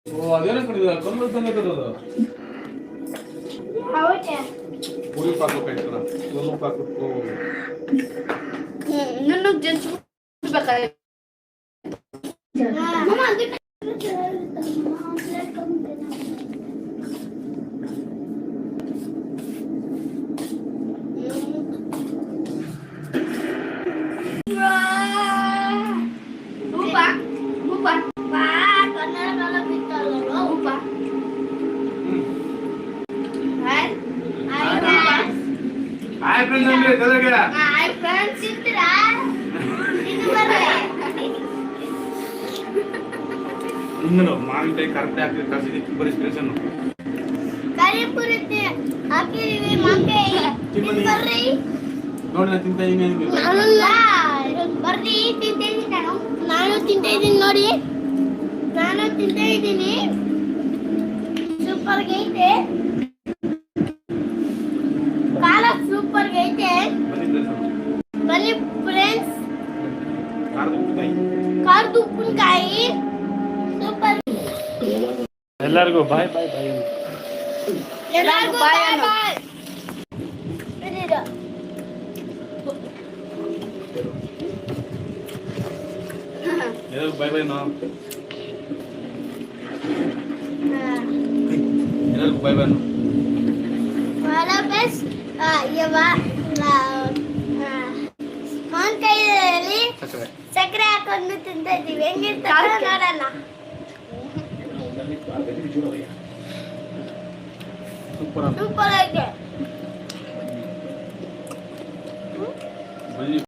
ಓ ಅದೇನ ಕಡಿದ ಕಲ್ಲು ತಂಗ ತರೋದು ಹೌದಾ ಪುರಿ ಪಾಕು ಕೈತನ ಕಲ್ಲು ಪಾಕು ನನ್ನ ಜಜ್ಜು ಬೇಕಾದ್ರೆ ಮಮ್ಮ ಅದು ಹಾಯ್ ಫ್ರೆಂಡ್ಸ್ ಅಂದ್ರೆ ಜೊತೆಗೆ ಇನ್ನೂ ಮಾವಿನಕಾಯಿ ಕರೆಕ್ಟ್ ಹಾಕಿ ಕಳಿಸಿದಿ ಬರೀ ಸ್ಪೆಷಲ್ ನೋಡಿ ನಾ ತಿಂತ ಬರ್ರಿ ತಿಂತೀನಿ ನಾನು ತಿಂತಾ ಇದ್ದೀನಿ ನೋಡಿ ನಾನು ತಿಂತಾ ಇದ್ದೀನಿ ಸೂಪರ್ ಗೈತೆ ಖಾರ ಸೂಪರ್ ಗೈತೆ ಬನ್ನಿ ಫ್ರೆಂಡ್ಸ್ ಖಾರದ ಉಪ್ಪಿನಕಾಯಿ ಸೂಪರ್ ಎಲ್ಲರಿಗೂ ಬಾಯ್ ಬಾಯ್ ಬಾಯ್ ಎಲ್ಲರಿಗೂ ಬಾಯ್ ಬಾಯ್ ಬಾಯ್ ಬಾಯ್ ನಾ ಎಲ್ಲರಿಗೂ ಬಾಯ್ ಬಾಯ್ ಮಾವಿನಕಾಯಿಯಲ್ಲಿ ಸಕ್ಕರೆ ಹಾಕೊಂಡು ತಿಂತಾ ಇದ್ದೀವಿ ಹೆಂಗಿರ್ತಾರೆ ನೋಡೋಣ ಸೂಪರ್ ಸೂಪರ್ ಆಗಿದೆ